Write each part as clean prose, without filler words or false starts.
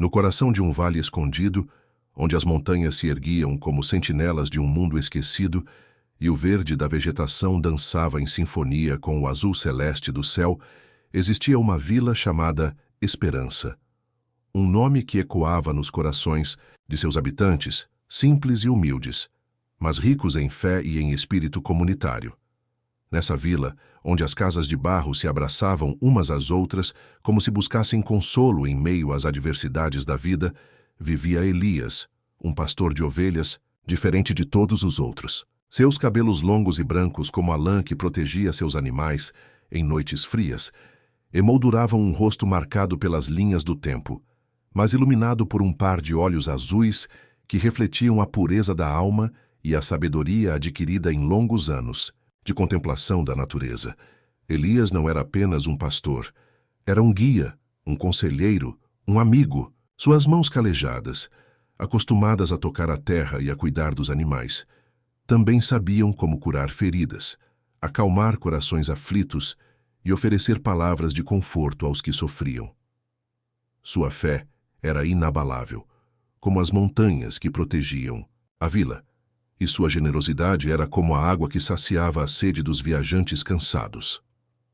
No coração de um vale escondido, onde as montanhas se erguiam como sentinelas de um mundo esquecido e o verde da vegetação dançava em sinfonia com o azul celeste do céu, existia uma vila chamada Esperança. Um nome que ecoava nos corações de seus habitantes, simples e humildes, mas ricos em fé e em espírito comunitário. Nessa vila, onde as casas de barro se abraçavam umas às outras, como se buscassem consolo em meio às adversidades da vida, vivia Elias, um pastor de ovelhas, diferente de todos os outros. Seus cabelos longos e brancos como a lã que protegia seus animais em noites frias, emolduravam um rosto marcado pelas linhas do tempo, mas iluminado por um par de olhos azuis que refletiam a pureza da alma e a sabedoria adquirida em longos anos de contemplação da natureza. Elias não era apenas um pastor, era um guia, um conselheiro, um amigo. Suas mãos calejadas, acostumadas a tocar a terra e a cuidar dos animais, também sabiam como curar feridas, acalmar corações aflitos e oferecer palavras de conforto aos que sofriam. Sua fé era inabalável, como as montanhas que protegiam a vila, e sua generosidade era como a água que saciava a sede dos viajantes cansados.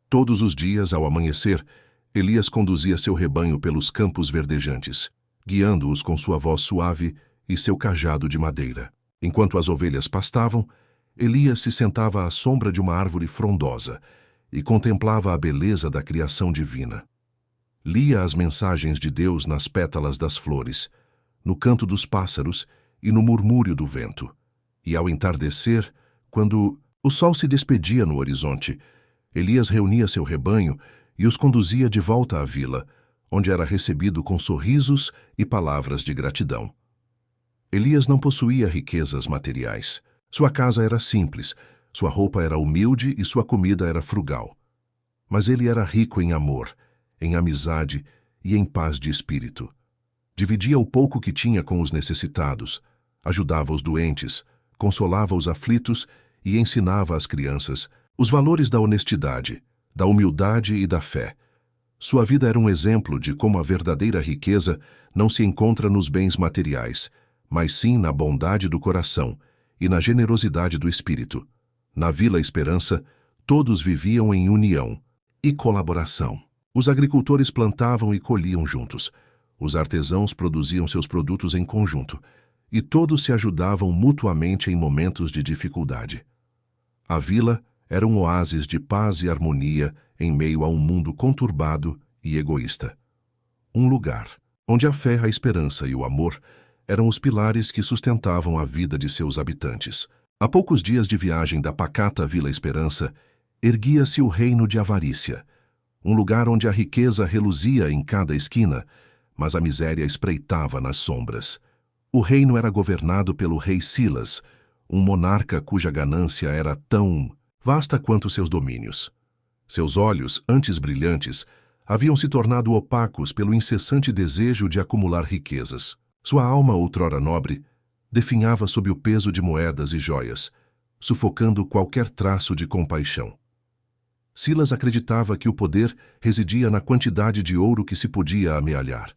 Todos os dias, ao amanhecer, Elias conduzia seu rebanho pelos campos verdejantes, guiando-os com sua voz suave e seu cajado de madeira. Enquanto as ovelhas pastavam, Elias se sentava à sombra de uma árvore frondosa e contemplava a beleza da criação divina. Lia as mensagens de Deus nas pétalas das flores, no canto dos pássaros e no murmúrio do vento. E ao entardecer, quando o sol se despedia no horizonte, Elias reunia seu rebanho e os conduzia de volta à vila, onde era recebido com sorrisos e palavras de gratidão. Elias não possuía riquezas materiais. Sua casa era simples, sua roupa era humilde e sua comida era frugal. Mas ele era rico em amor, em amizade e em paz de espírito. Dividia o pouco que tinha com os necessitados, ajudava os doentes, consolava os aflitos e ensinava às crianças os valores da honestidade, da humildade e da fé. Sua vida era um exemplo de como a verdadeira riqueza não se encontra nos bens materiais, mas sim na bondade do coração e na generosidade do espírito. Na Vila Esperança, todos viviam em união e colaboração. Os agricultores plantavam e colhiam juntos. Os artesãos produziam seus produtos em conjunto, e todos se ajudavam mutuamente em momentos de dificuldade. A vila era um oásis de paz e harmonia em meio a um mundo conturbado e egoísta. Um lugar onde a fé, a esperança e o amor eram os pilares que sustentavam a vida de seus habitantes. A poucos dias de viagem da pacata Vila Esperança, erguia-se o reino de Avarícia, um lugar onde a riqueza reluzia em cada esquina, mas a miséria espreitava nas sombras. O reino era governado pelo rei Silas, um monarca cuja ganância era tão vasta quanto seus domínios. Seus olhos, antes brilhantes, haviam se tornado opacos pelo incessante desejo de acumular riquezas. Sua alma, outrora nobre, definhava sob o peso de moedas e joias, sufocando qualquer traço de compaixão. Silas acreditava que o poder residia na quantidade de ouro que se podia amealhar.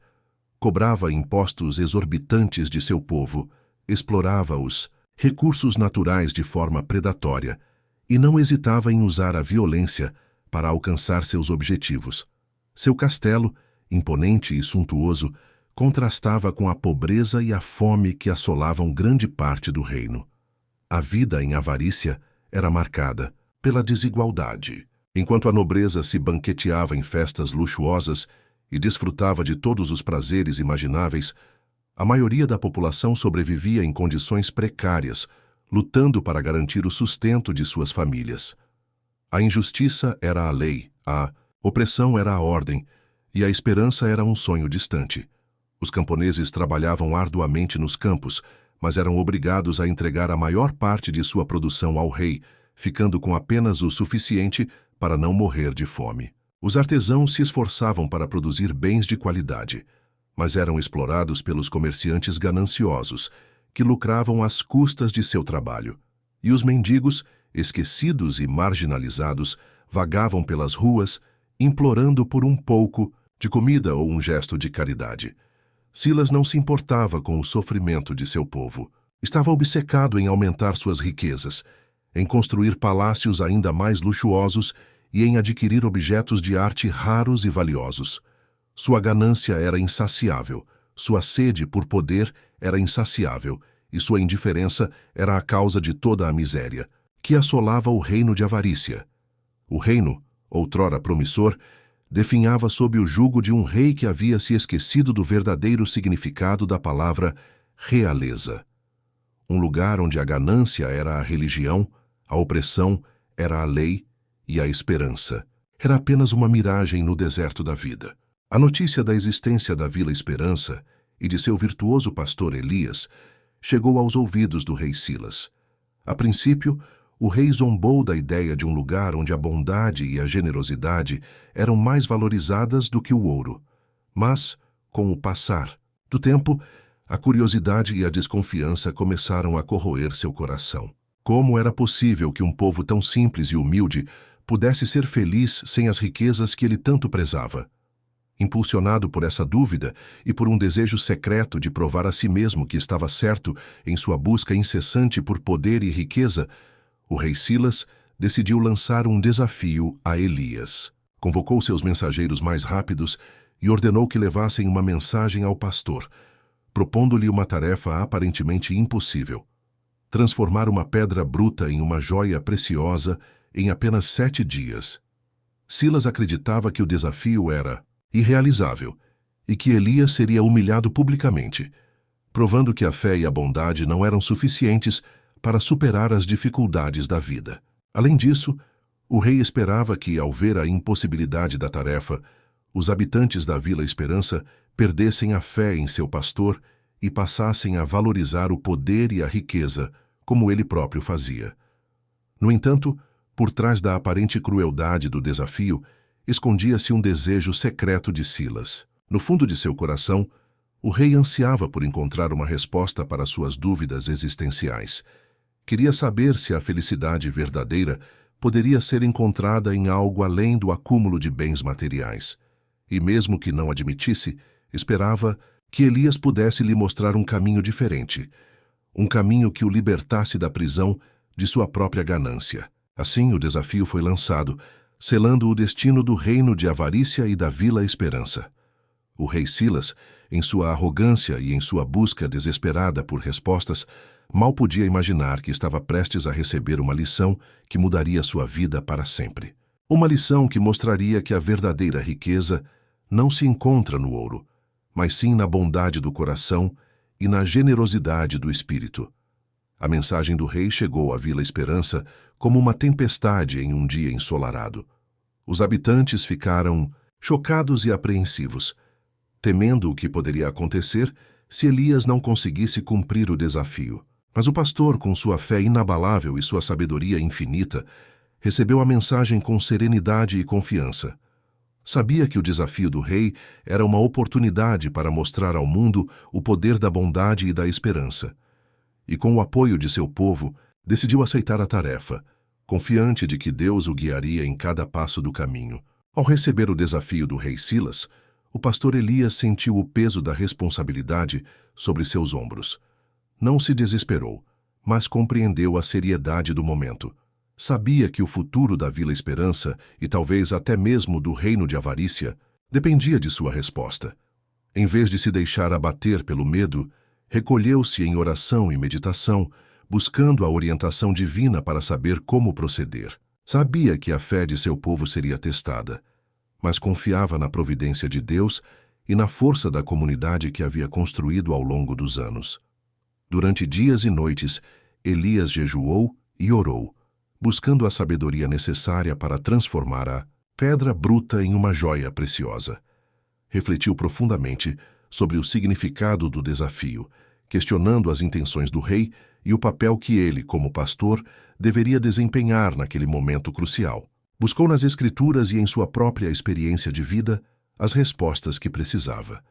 Cobrava impostos exorbitantes de seu povo, explorava os recursos naturais de forma predatória e não hesitava em usar a violência para alcançar seus objetivos. Seu castelo, imponente e suntuoso, contrastava com a pobreza e a fome que assolavam grande parte do reino. A vida em Avarícia era marcada pela desigualdade. Enquanto a nobreza se banqueteava em festas luxuosas e desfrutava de todos os prazeres imagináveis, a maioria da população sobrevivia em condições precárias, lutando para garantir o sustento de suas famílias. A injustiça era a lei, a opressão era a ordem, e a esperança era um sonho distante. Os camponeses trabalhavam arduamente nos campos, mas eram obrigados a entregar a maior parte de sua produção ao rei, ficando com apenas o suficiente para não morrer de fome. Os artesãos se esforçavam para produzir bens de qualidade, mas eram explorados pelos comerciantes gananciosos, que lucravam às custas de seu trabalho. E os mendigos, esquecidos e marginalizados, vagavam pelas ruas, implorando por um pouco de comida ou um gesto de caridade. Silas não se importava com o sofrimento de seu povo. Estava obcecado em aumentar suas riquezas, em construir palácios ainda mais luxuosos e em adquirir objetos de arte raros e valiosos. Sua ganância era insaciável, sua sede por poder era insaciável, e sua indiferença era a causa de toda a miséria, que assolava o reino de avarícia. O reino, outrora promissor, definhava sob o jugo de um rei que havia se esquecido do verdadeiro significado da palavra realeza. Um lugar onde a ganância era a religião, a opressão era a lei e a esperança. Era apenas uma miragem no deserto da vida. A notícia da existência da Vila Esperança e de seu virtuoso pastor Elias chegou aos ouvidos do rei Silas. A princípio, o rei zombou da ideia de um lugar onde a bondade e a generosidade eram mais valorizadas do que o ouro. Mas, com o passar do tempo, a curiosidade e a desconfiança começaram a corroer seu coração. Como era possível que um povo tão simples e humilde pudesse ser feliz sem as riquezas que ele tanto prezava? Impulsionado por essa dúvida e por um desejo secreto de provar a si mesmo que estava certo em sua busca incessante por poder e riqueza, o rei Silas decidiu lançar um desafio a Elias. Convocou seus mensageiros mais rápidos e ordenou que levassem uma mensagem ao pastor, propondo-lhe uma tarefa aparentemente impossível: transformar uma pedra bruta em uma joia preciosa em apenas 7 dias. Silas acreditava que o desafio era irrealizável e que Elias seria humilhado publicamente, provando que a fé e a bondade não eram suficientes para superar as dificuldades da vida. Além disso, o rei esperava que, ao ver a impossibilidade da tarefa, os habitantes da Vila Esperança perdessem a fé em seu pastor e passassem a valorizar o poder e a riqueza, como ele próprio fazia. No entanto, por trás da aparente crueldade do desafio, escondia-se um desejo secreto de Silas. No fundo de seu coração, o rei ansiava por encontrar uma resposta para suas dúvidas existenciais. Queria saber se a felicidade verdadeira poderia ser encontrada em algo além do acúmulo de bens materiais. E mesmo que não admitisse, esperava que Elias pudesse lhe mostrar um caminho diferente, um caminho que o libertasse da prisão de sua própria ganância. Assim, o desafio foi lançado, selando o destino do reino de Avarícia e da Vila Esperança. O rei Silas, em sua arrogância e em sua busca desesperada por respostas, mal podia imaginar que estava prestes a receber uma lição que mudaria sua vida para sempre. Uma lição que mostraria que a verdadeira riqueza não se encontra no ouro, mas sim na bondade do coração e na generosidade do espírito. A mensagem do rei chegou à Vila Esperança como uma tempestade em um dia ensolarado. Os habitantes ficaram chocados e apreensivos, temendo o que poderia acontecer se Elias não conseguisse cumprir o desafio. Mas o pastor, com sua fé inabalável e sua sabedoria infinita, recebeu a mensagem com serenidade e confiança. Sabia que o desafio do rei era uma oportunidade para mostrar ao mundo o poder da bondade e da esperança. E com o apoio de seu povo, decidiu aceitar a tarefa, confiante de que Deus o guiaria em cada passo do caminho. Ao receber o desafio do rei Silas, o pastor Elias sentiu o peso da responsabilidade sobre seus ombros. Não se desesperou, mas compreendeu a seriedade do momento. Sabia que o futuro da Vila Esperança, e talvez até mesmo do reino de Avarícia, dependia de sua resposta. Em vez de se deixar abater pelo medo, recolheu-se em oração e meditação, buscando a orientação divina para saber como proceder. Sabia que a fé de seu povo seria testada, mas confiava na providência de Deus e na força da comunidade que havia construído ao longo dos anos. Durante dias e noites, Elias jejuou e orou, buscando a sabedoria necessária para transformar a pedra bruta em uma joia preciosa. Refletiu profundamente sobre o significado do desafio, questionando as intenções do rei e o papel que ele, como pastor, deveria desempenhar naquele momento crucial. Buscou nas Escrituras e em sua própria experiência de vida as respostas que precisava.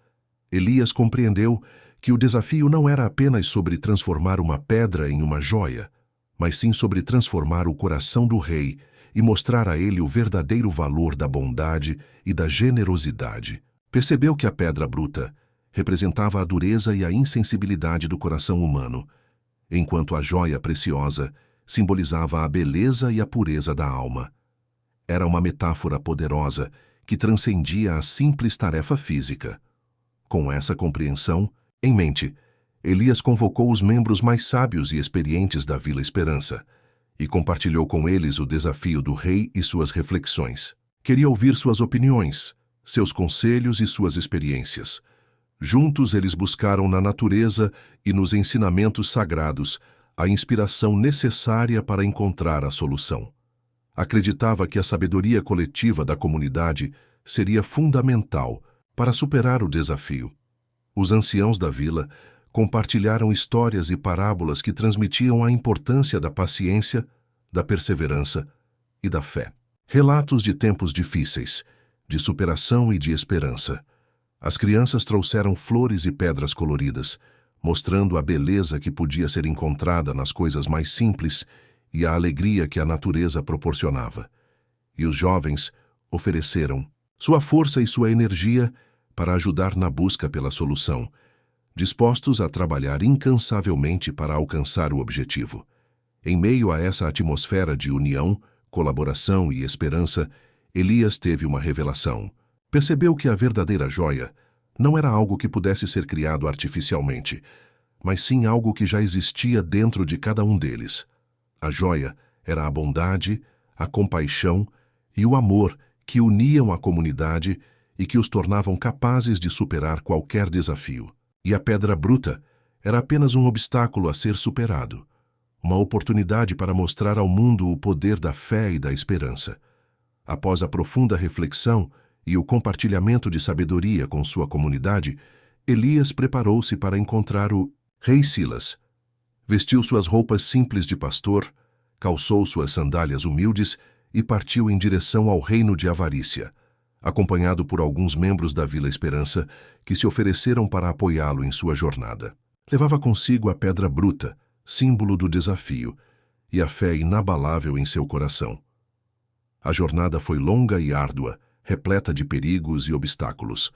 Elias compreendeu que o desafio não era apenas sobre transformar uma pedra em uma joia, mas sim sobre transformar o coração do rei e mostrar a ele o verdadeiro valor da bondade e da generosidade. Percebeu que a pedra bruta representava a dureza e a insensibilidade do coração humano, enquanto a joia preciosa simbolizava a beleza e a pureza da alma. Era uma metáfora poderosa que transcendia a simples tarefa física. Com essa compreensão em mente, Elias convocou os membros mais sábios e experientes da Vila Esperança e compartilhou com eles o desafio do rei e suas reflexões. Queria ouvir suas opiniões, seus conselhos e suas experiências. Juntos eles buscaram na natureza e nos ensinamentos sagrados a inspiração necessária para encontrar a solução. Acreditava que a sabedoria coletiva da comunidade seria fundamental para superar o desafio. Os anciãos da vila compartilharam histórias e parábolas que transmitiam a importância da paciência, da perseverança e da fé. Relatos de tempos difíceis, de superação e de esperança. As crianças trouxeram flores e pedras coloridas, mostrando a beleza que podia ser encontrada nas coisas mais simples e a alegria que a natureza proporcionava. E os jovens ofereceram sua força e sua energia para ajudar na busca pela solução, dispostos a trabalhar incansavelmente para alcançar o objetivo. Em meio a essa atmosfera de união, colaboração e esperança, Elias teve uma revelação. Percebeu que a verdadeira joia não era algo que pudesse ser criado artificialmente, mas sim algo que já existia dentro de cada um deles. A joia era a bondade, a compaixão e o amor que uniam a comunidade e que os tornavam capazes de superar qualquer desafio. E a pedra bruta era apenas um obstáculo a ser superado, uma oportunidade para mostrar ao mundo o poder da fé e da esperança. Após a profunda reflexão e o compartilhamento de sabedoria com sua comunidade, Elias preparou-se para encontrar o rei Silas. Vestiu suas roupas simples de pastor, calçou suas sandálias humildes e partiu em direção ao reino de Avarícia, acompanhado por alguns membros da Vila Esperança que se ofereceram para apoiá-lo em sua jornada. Levava consigo a pedra bruta, símbolo do desafio, e a fé inabalável em seu coração. A jornada foi longa e árdua, repleta de perigos e obstáculos.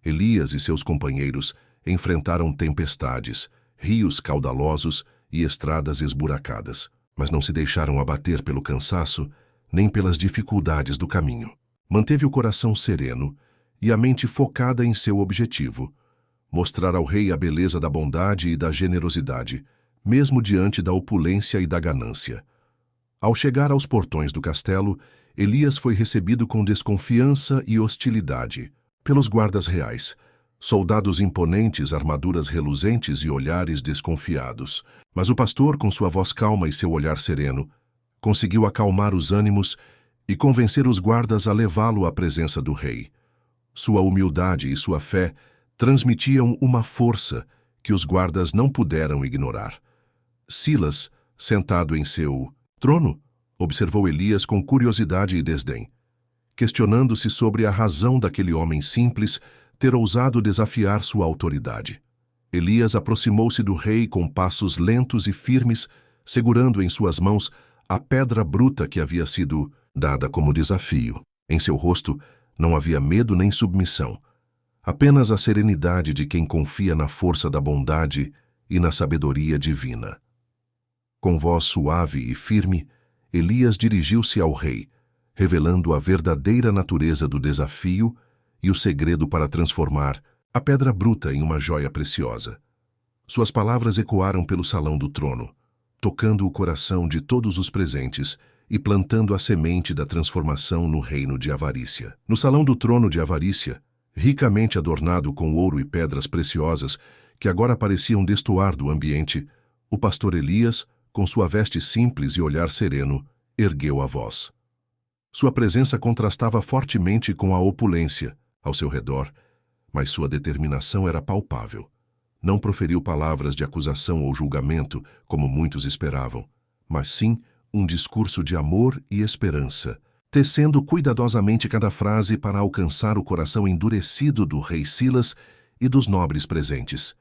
Elias e seus companheiros enfrentaram tempestades, rios caudalosos e estradas esburacadas, mas não se deixaram abater pelo cansaço nem pelas dificuldades do caminho. Manteve o coração sereno e a mente focada em seu objetivo, mostrar ao rei a beleza da bondade e da generosidade, mesmo diante da opulência e da ganância. Ao chegar aos portões do castelo, Elias foi recebido com desconfiança e hostilidade pelos guardas reais, soldados imponentes, armaduras reluzentes e olhares desconfiados. Mas o pastor, com sua voz calma e seu olhar sereno, conseguiu acalmar os ânimos e convencer os guardas a levá-lo à presença do rei. Sua humildade e sua fé transmitiam uma força que os guardas não puderam ignorar. Silas, sentado em seu trono, observou Elias com curiosidade e desdém, questionando-se sobre a razão daquele homem simples ter ousado desafiar sua autoridade. Elias aproximou-se do rei com passos lentos e firmes, segurando em suas mãos a pedra bruta que havia sido dada como desafio. Em seu rosto não havia medo nem submissão, apenas a serenidade de quem confia na força da bondade e na sabedoria divina. Com voz suave e firme, Elias dirigiu-se ao rei, revelando a verdadeira natureza do desafio e o segredo para transformar a pedra bruta em uma joia preciosa. Suas palavras ecoaram pelo salão do trono, tocando o coração de todos os presentes e plantando a semente da transformação no reino de Avarícia. No salão do trono de Avarícia, ricamente adornado com ouro e pedras preciosas que agora pareciam destoar do ambiente, o pastor Elias, com sua veste simples e olhar sereno, ergueu a voz. Sua presença contrastava fortemente com a opulência ao seu redor, mas sua determinação era palpável. Não proferiu palavras de acusação ou julgamento, como muitos esperavam, mas sim um discurso de amor e esperança, tecendo cuidadosamente cada frase para alcançar o coração endurecido do rei Silas e dos nobres presentes.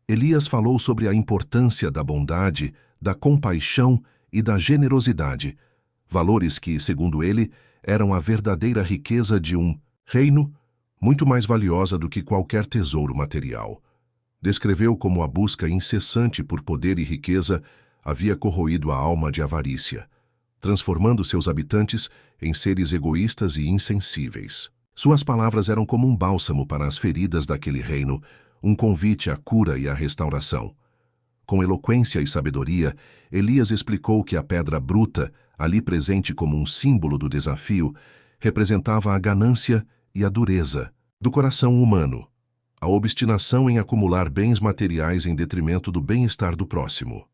Elias falou sobre a importância da bondade, da compaixão e da generosidade, valores que, segundo ele, eram a verdadeira riqueza de um reino, muito mais valiosa do que qualquer tesouro material. Descreveu como a busca incessante por poder e riqueza havia corroído a alma de avarícia, transformando seus habitantes em seres egoístas e insensíveis. Suas palavras eram como um bálsamo para as feridas daquele reino, um convite à cura e à restauração. Com eloquência e sabedoria, Elias explicou que a pedra bruta, ali presente como um símbolo do desafio, representava a ganância e a dureza do coração humano, a obstinação em acumular bens materiais em detrimento do bem-estar do próximo.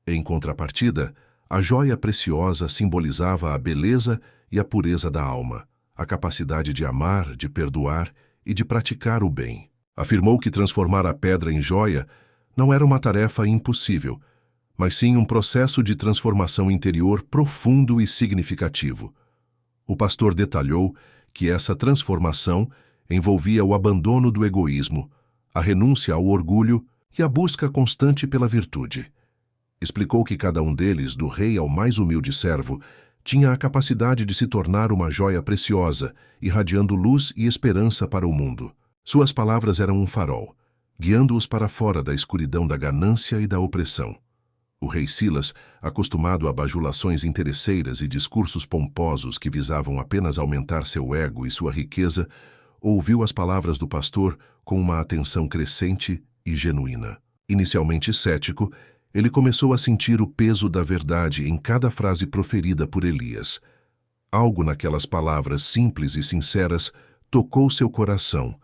Em contrapartida, a joia preciosa simbolizava a beleza e a pureza da alma, a capacidade de amar, de perdoar e de praticar o bem. Afirmou que transformar a pedra em joia não era uma tarefa impossível, mas sim um processo de transformação interior profundo e significativo. O pastor detalhou que essa transformação envolvia o abandono do egoísmo, a renúncia ao orgulho e a busca constante pela virtude. Explicou que cada um deles, do rei ao mais humilde servo, tinha a capacidade de se tornar uma joia preciosa, irradiando luz e esperança para o mundo. Suas palavras eram um farol, guiando-os para fora da escuridão da ganância e da opressão. O rei Silas, acostumado a bajulações interesseiras e discursos pomposos que visavam apenas aumentar seu ego e sua riqueza, ouviu as palavras do pastor com uma atenção crescente e genuína. Inicialmente cético, ele começou a sentir o peso da verdade em cada frase proferida por Elias. Algo naquelas palavras simples e sinceras tocou seu coração,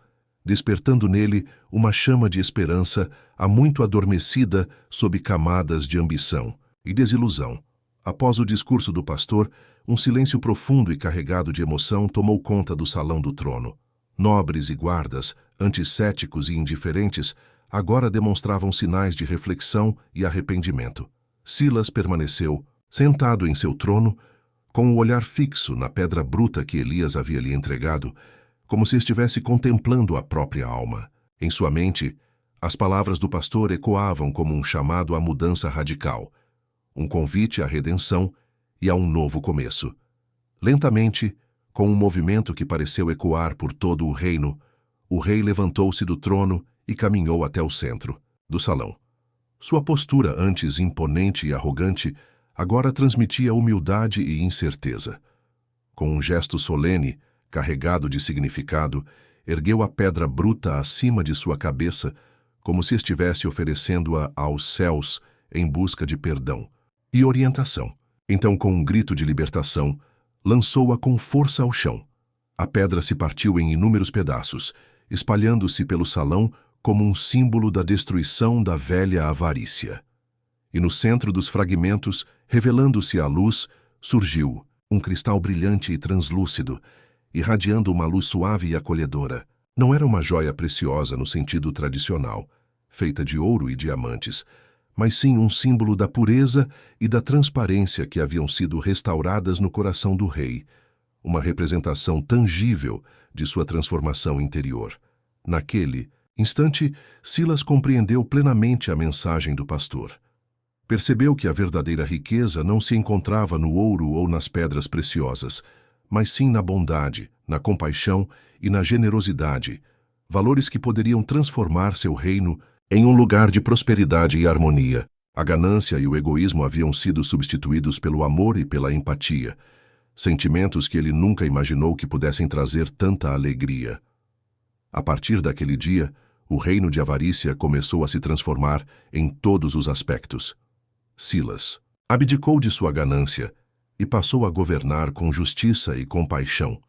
despertando nele uma chama de esperança há muito adormecida sob camadas de ambição e desilusão. Após o discurso do pastor, um silêncio profundo e carregado de emoção tomou conta do salão do trono. Nobres e guardas, anticéticos e indiferentes, agora demonstravam sinais de reflexão e arrependimento. Silas permaneceu, sentado em seu trono, com o olhar fixo na pedra bruta que Elias havia lhe entregado, como se estivesse contemplando a própria alma. Em sua mente, as palavras do pastor ecoavam como um chamado à mudança radical, um convite à redenção e a um novo começo. Lentamente, com um movimento que pareceu ecoar por todo o reino, o rei levantou-se do trono e caminhou até o centro do salão. Sua postura, antes imponente e arrogante, agora transmitia humildade e incerteza. Com um gesto solene, carregado de significado, ergueu a pedra bruta acima de sua cabeça, como se estivesse oferecendo-a aos céus em busca de perdão e orientação. Então, com um grito de libertação, lançou-a com força ao chão. A pedra se partiu em inúmeros pedaços, espalhando-se pelo salão como um símbolo da destruição da velha avarícia. E no centro dos fragmentos, revelando-se à luz, surgiu um cristal brilhante e translúcido, irradiando uma luz suave e acolhedora. Não era uma joia preciosa no sentido tradicional, feita de ouro e diamantes, mas sim um símbolo da pureza e da transparência que haviam sido restauradas no coração do rei, uma representação tangível de sua transformação interior. Naquele instante, Silas compreendeu plenamente a mensagem do pastor. Percebeu que a verdadeira riqueza não se encontrava no ouro ou nas pedras preciosas, mas sim na bondade, na compaixão e na generosidade, valores que poderiam transformar seu reino em um lugar de prosperidade e harmonia. A ganância e o egoísmo haviam sido substituídos pelo amor e pela empatia, sentimentos que ele nunca imaginou que pudessem trazer tanta alegria. A partir daquele dia, o reino de avarícia começou a se transformar em todos os aspectos. Silas abdicou de sua ganância e passou a governar com justiça e compaixão,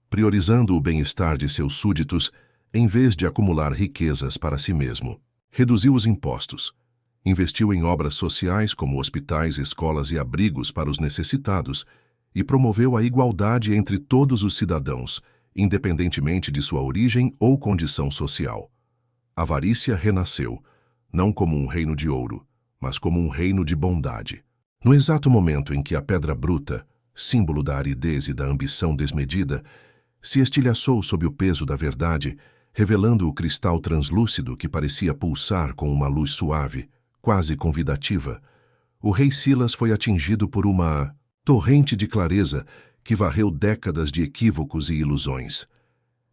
priorizando o bem-estar de seus súditos em vez de acumular riquezas para si mesmo. Reduziu os impostos, investiu em obras sociais como hospitais, escolas e abrigos para os necessitados e promoveu a igualdade entre todos os cidadãos, independentemente de sua origem ou condição social. A avarícia renasceu, não como um reino de ouro, mas como um reino de bondade. No exato momento em que a pedra bruta, símbolo da aridez e da ambição desmedida, se estilhaçou sob o peso da verdade, revelando o cristal translúcido que parecia pulsar com uma luz suave, quase convidativa, o rei Silas foi atingido por uma torrente de clareza que varreu décadas de equívocos e ilusões.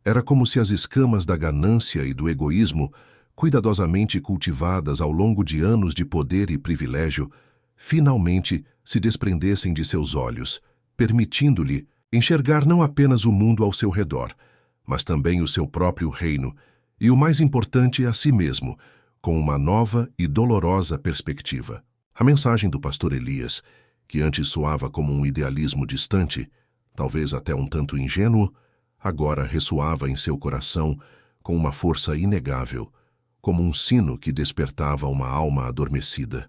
Era como se as escamas da ganância e do egoísmo, cuidadosamente cultivadas ao longo de anos de poder e privilégio, finalmente se desprendessem de seus olhos, permitindo-lhe enxergar não apenas o mundo ao seu redor, mas também o seu próprio reino, e o mais importante, a si mesmo, com uma nova e dolorosa perspectiva. A mensagem do pastor Elias, que antes soava como um idealismo distante, talvez até um tanto ingênuo, agora ressoava em seu coração com uma força inegável, como um sino que despertava uma alma adormecida.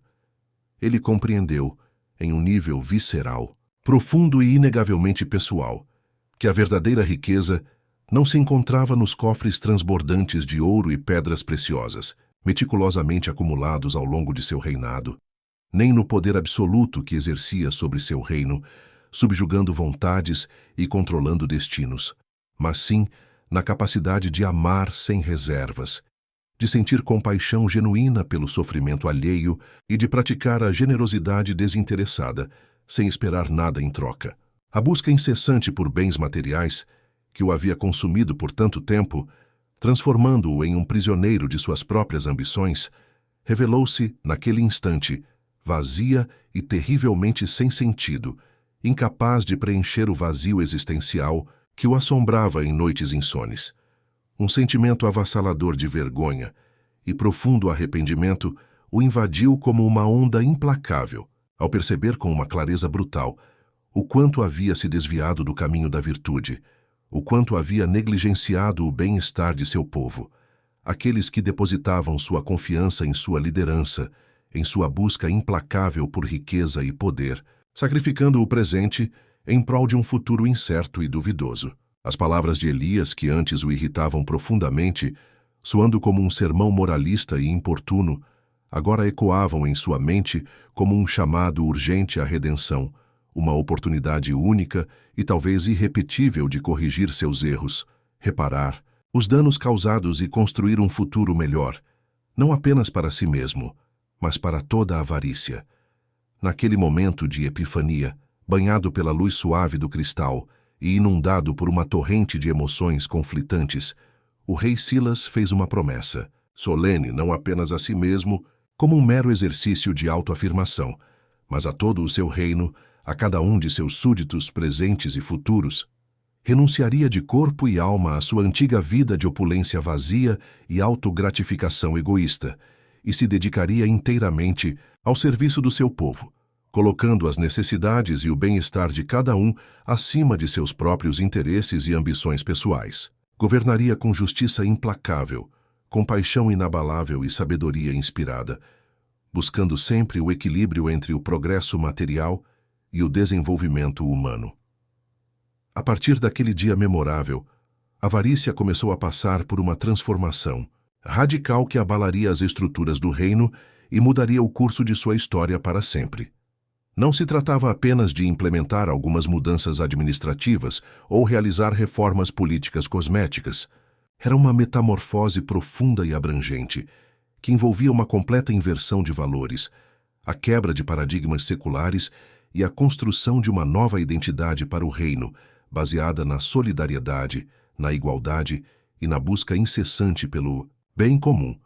Ele compreendeu, em um nível visceral, profundo e inegavelmente pessoal, que a verdadeira riqueza não se encontrava nos cofres transbordantes de ouro e pedras preciosas, meticulosamente acumulados ao longo de seu reinado, nem no poder absoluto que exercia sobre seu reino, subjugando vontades e controlando destinos, mas sim na capacidade de amar sem reservas, de sentir compaixão genuína pelo sofrimento alheio e de praticar a generosidade desinteressada, sem esperar nada em troca. A busca incessante por bens materiais, que o havia consumido por tanto tempo, transformando-o em um prisioneiro de suas próprias ambições, revelou-se, naquele instante, vazia e terrivelmente sem sentido, incapaz de preencher o vazio existencial que o assombrava em noites insones. Um sentimento avassalador de vergonha e profundo arrependimento o invadiu como uma onda implacável, ao perceber com uma clareza brutal o quanto havia se desviado do caminho da virtude, o quanto havia negligenciado o bem-estar de seu povo, aqueles que depositavam sua confiança em sua liderança, em sua busca implacável por riqueza e poder, sacrificando o presente em prol de um futuro incerto e duvidoso. As palavras de Elias, que antes o irritavam profundamente, soando como um sermão moralista e importuno, agora ecoavam em sua mente como um chamado urgente à redenção, uma oportunidade única e talvez irrepetível de corrigir seus erros, reparar os danos causados e construir um futuro melhor, não apenas para si mesmo, mas para toda a avarícia. Naquele momento de epifania, banhado pela luz suave do cristal e inundado por uma torrente de emoções conflitantes, o rei Silas fez uma promessa, solene não apenas a si mesmo, como um mero exercício de autoafirmação, mas a todo o seu reino, a cada um de seus súditos presentes e futuros. Renunciaria de corpo e alma à sua antiga vida de opulência vazia e autogratificação egoísta, e se dedicaria inteiramente ao serviço do seu povo, colocando as necessidades e o bem-estar de cada um acima de seus próprios interesses e ambições pessoais. Governaria com justiça implacável, compaixão inabalável e sabedoria inspirada, buscando sempre o equilíbrio entre o progresso material e o desenvolvimento humano. A partir daquele dia memorável, a avarícia começou a passar por uma transformação radical que abalaria as estruturas do reino e mudaria o curso de sua história para sempre. Não se tratava apenas de implementar algumas mudanças administrativas ou realizar reformas políticas cosméticas. Era uma metamorfose profunda e abrangente, que envolvia uma completa inversão de valores, a quebra de paradigmas seculares e a construção de uma nova identidade para o reino, baseada na solidariedade, na igualdade e na busca incessante pelo bem comum.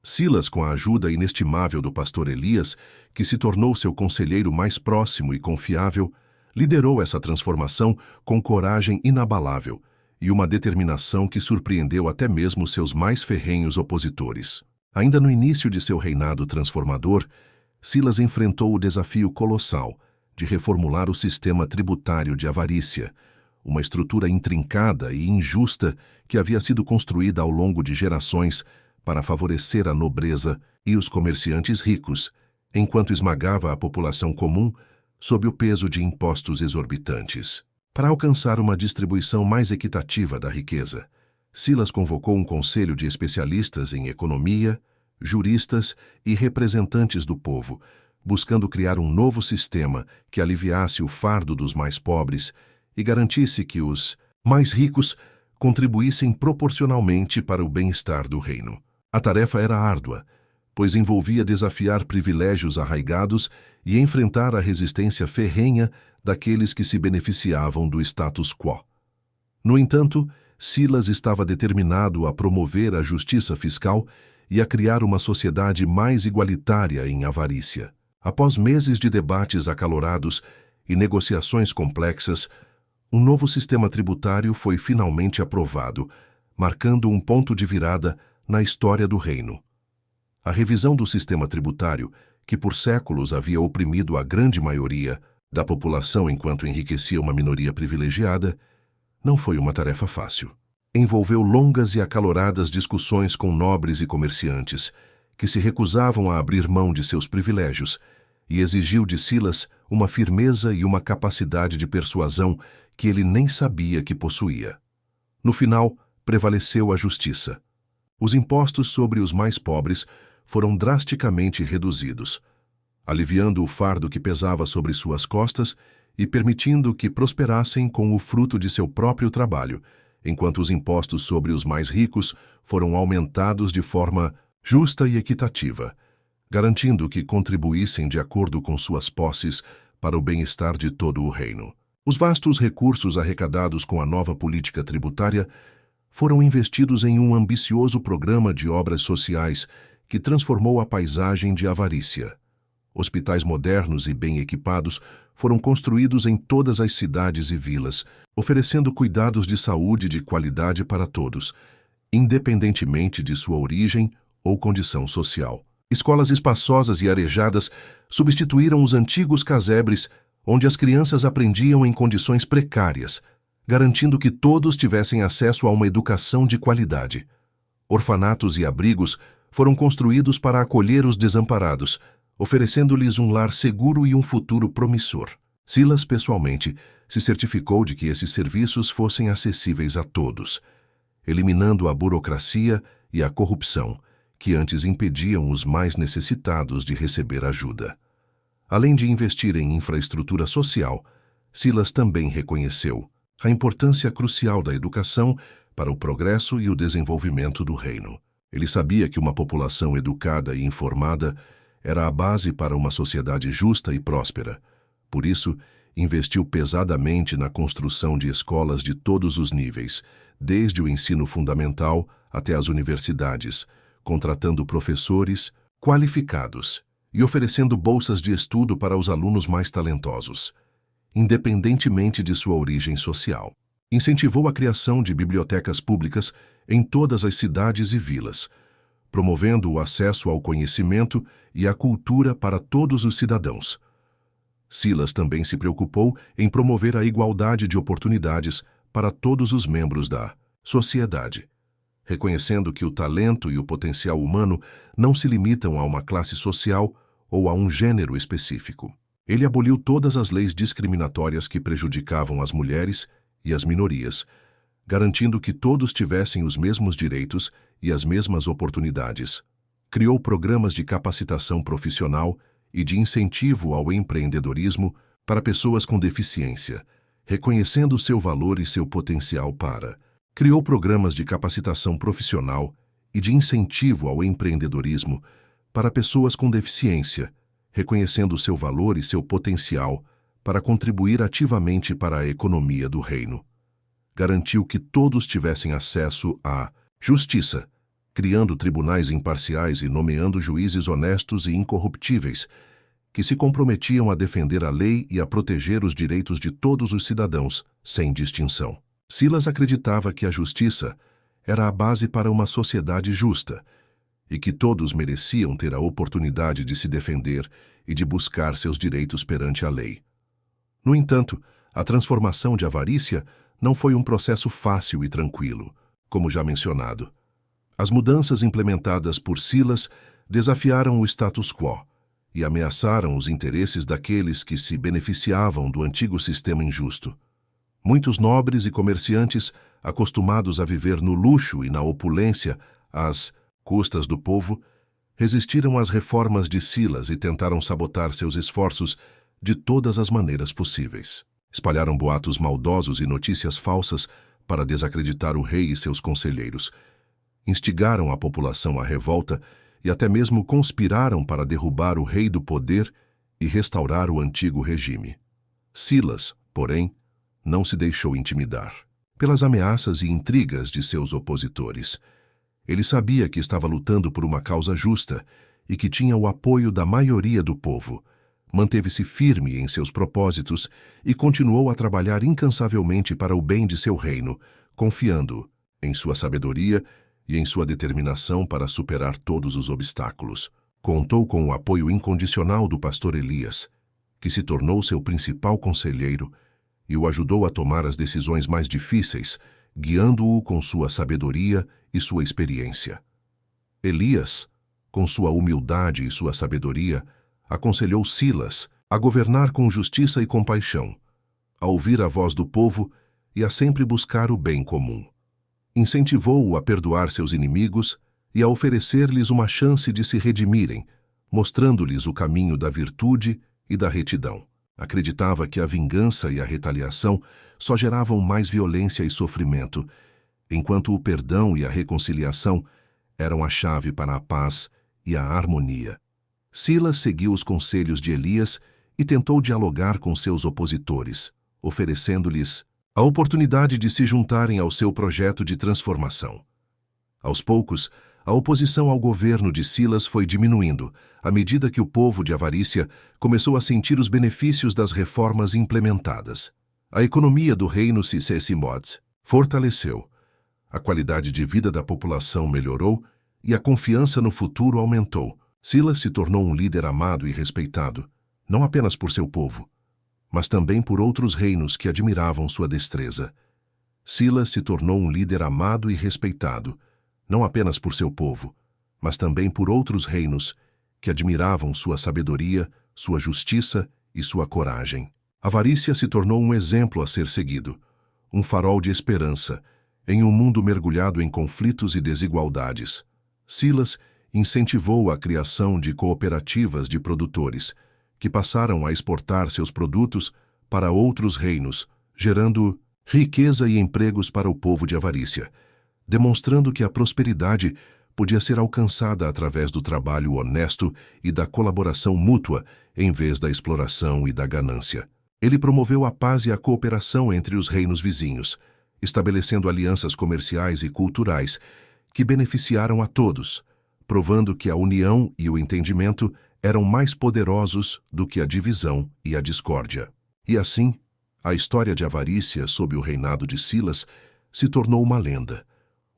Silas, com a ajuda inestimável do pastor Elias, que se tornou seu conselheiro mais próximo e confiável, liderou essa transformação com coragem inabalável e uma determinação que surpreendeu até mesmo seus mais ferrenhos opositores. Ainda no início de seu reinado transformador, Silas enfrentou o desafio colossal de reformular o sistema tributário de avarícia, uma estrutura intrincada e injusta que havia sido construída ao longo de gerações para favorecer a nobreza e os comerciantes ricos, enquanto esmagava a população comum sob o peso de impostos exorbitantes. Para alcançar uma distribuição mais equitativa da riqueza, Silas convocou um conselho de especialistas em economia, juristas e representantes do povo, buscando criar um novo sistema que aliviasse o fardo dos mais pobres e garantisse que os mais ricos contribuíssem proporcionalmente para o bem-estar do reino. A tarefa era árdua, pois envolvia desafiar privilégios arraigados e enfrentar a resistência ferrenha daqueles que se beneficiavam do status quo. No entanto, Silas estava determinado a promover a justiça fiscal e a criar uma sociedade mais igualitária em Avarícia. Após meses de debates acalorados e negociações complexas, um novo sistema tributário foi finalmente aprovado, marcando um ponto de virada na história do reino. A revisão do sistema tributário, que por séculos havia oprimido a grande maioria da população enquanto enriquecia uma minoria privilegiada, não foi uma tarefa fácil. Envolveu longas e acaloradas discussões com nobres e comerciantes, que se recusavam a abrir mão de seus privilégios, e exigiu de Silas uma firmeza e uma capacidade de persuasão que ele nem sabia que possuía. No final, prevaleceu a justiça. Os impostos sobre os mais pobres foram drasticamente reduzidos, aliviando o fardo que pesava sobre suas costas e permitindo que prosperassem com o fruto de seu próprio trabalho, enquanto os impostos sobre os mais ricos foram aumentados de forma justa e equitativa, garantindo que contribuíssem de acordo com suas posses para o bem-estar de todo o reino. Os vastos recursos arrecadados com a nova política tributária foram investidos em um ambicioso programa de obras sociais que transformou a paisagem de Avarícia. Hospitais modernos e bem equipados foram construídos em todas as cidades e vilas, oferecendo cuidados de saúde de qualidade para todos, independentemente de sua origem ou condição social. Escolas espaçosas e arejadas substituíram os antigos casebres, onde as crianças aprendiam em condições precárias, garantindo que todos tivessem acesso a uma educação de qualidade. Orfanatos e abrigos foram construídos para acolher os desamparados, oferecendo-lhes um lar seguro e um futuro promissor. Silas, pessoalmente, se certificou de que esses serviços fossem acessíveis a todos, eliminando a burocracia e a corrupção, que antes impediam os mais necessitados de receber ajuda. Além de investir em infraestrutura social, Silas também reconheceu a importância crucial da educação para o progresso e o desenvolvimento do reino. Ele sabia que uma população educada e informada era a base para uma sociedade justa e próspera. Por isso, investiu pesadamente na construção de escolas de todos os níveis, desde o ensino fundamental até as universidades, contratando professores qualificados e oferecendo bolsas de estudo para os alunos mais talentosos, independentemente de sua origem social. Incentivou a criação de bibliotecas públicas em todas as cidades e vilas, promovendo o acesso ao conhecimento e à cultura para todos os cidadãos. Silas também se preocupou em promover a igualdade de oportunidades para todos os membros da sociedade, reconhecendo que o talento e o potencial humano não se limitam a uma classe social ou a um gênero específico. Ele aboliu todas as leis discriminatórias que prejudicavam as mulheres e as minorias, garantindo que todos tivessem os mesmos direitos e as mesmas oportunidades. Criou programas de capacitação profissional e de incentivo ao empreendedorismo para pessoas com deficiência, reconhecendo seu valor e seu potencial para. Criou programas de capacitação profissional e de incentivo ao empreendedorismo para pessoas com deficiência, reconhecendo seu valor e seu potencial para contribuir ativamente para a economia do reino. Garantiu que todos tivessem acesso à justiça, criando tribunais imparciais e nomeando juízes honestos e incorruptíveis, que se comprometiam a defender a lei e a proteger os direitos de todos os cidadãos, sem distinção. Silas acreditava que a justiça era a base para uma sociedade justa e que todos mereciam ter a oportunidade de se defender e de buscar seus direitos perante a lei. No entanto, a transformação de Avarícia não foi um processo fácil e tranquilo, como já mencionado. As mudanças implementadas por Silas desafiaram o status quo e ameaçaram os interesses daqueles que se beneficiavam do antigo sistema injusto. Muitos nobres e comerciantes, acostumados a viver no luxo e na opulência às custas do povo, resistiram às reformas de Silas e tentaram sabotar seus esforços de todas as maneiras possíveis. Espalharam boatos maldosos e notícias falsas para desacreditar o rei e seus conselheiros. Instigaram a população à revolta e até mesmo conspiraram para derrubar o rei do poder e restaurar o antigo regime. Silas, porém, não se deixou intimidar. pelas ameaças e intrigas de seus opositores. Ele sabia que estava lutando por uma causa justa e que tinha o apoio da maioria do povo. Manteve-se firme em seus propósitos e continuou a trabalhar incansavelmente para o bem de seu reino, confiando em sua sabedoria e em sua determinação para superar todos os obstáculos. Contou com o apoio incondicional do pastor Elias, que se tornou seu principal conselheiro e o ajudou a tomar as decisões mais difíceis, guiando-o com sua sabedoria e sua experiência. Elias, com sua humildade e sua sabedoria, aconselhou Silas a governar com justiça e compaixão, a ouvir a voz do povo e a sempre buscar o bem comum. Incentivou-o a perdoar seus inimigos e a oferecer-lhes uma chance de se redimirem, mostrando-lhes o caminho da virtude e da retidão. Acreditava que a vingança e a retaliação só geravam mais violência e sofrimento, enquanto o perdão e a reconciliação eram a chave para a paz e a harmonia. Silas seguiu os conselhos de Elias e tentou dialogar com seus opositores, oferecendo-lhes a oportunidade de se juntarem ao seu projeto de transformação. Aos poucos, a oposição ao governo de Silas foi diminuindo, à medida que o povo de Avarícia começou a sentir os benefícios das reformas implementadas. A economia do reino Sisesimodes fortaleceu, a qualidade de vida da população melhorou e a confiança no futuro aumentou. Silas se tornou um líder amado e respeitado, não apenas por seu povo, mas também por outros reinos que admiravam sua destreza. Silas se tornou um líder amado e respeitado, não apenas por seu povo, mas também por outros reinos que admiravam sua sabedoria, sua justiça e sua coragem. Avarícia se tornou um exemplo a ser seguido, um farol de esperança, em um mundo mergulhado em conflitos e desigualdades. Silas incentivou a criação de cooperativas de produtores, que passaram a exportar seus produtos para outros reinos, gerando riqueza e empregos para o povo de Avarícia, demonstrando que a prosperidade podia ser alcançada através do trabalho honesto e da colaboração mútua, em vez da exploração e da ganância. Ele promoveu a paz e a cooperação entre os reinos vizinhos, estabelecendo alianças comerciais e culturais que beneficiaram a todos, provando que a união e o entendimento eram mais poderosos do que a divisão e a discórdia. E assim, a história de Avarícia sob o reinado de Silas se tornou uma lenda,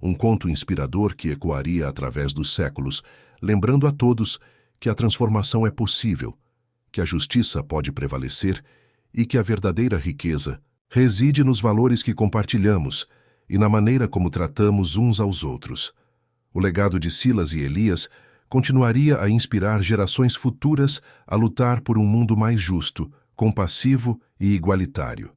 um conto inspirador que ecoaria através dos séculos, lembrando a todos que a transformação é possível, que a justiça pode prevalecer e que a verdadeira riqueza reside nos valores que compartilhamos e na maneira como tratamos uns aos outros. O legado de Silas e Elias continuaria a inspirar gerações futuras a lutar por um mundo mais justo, compassivo e igualitário.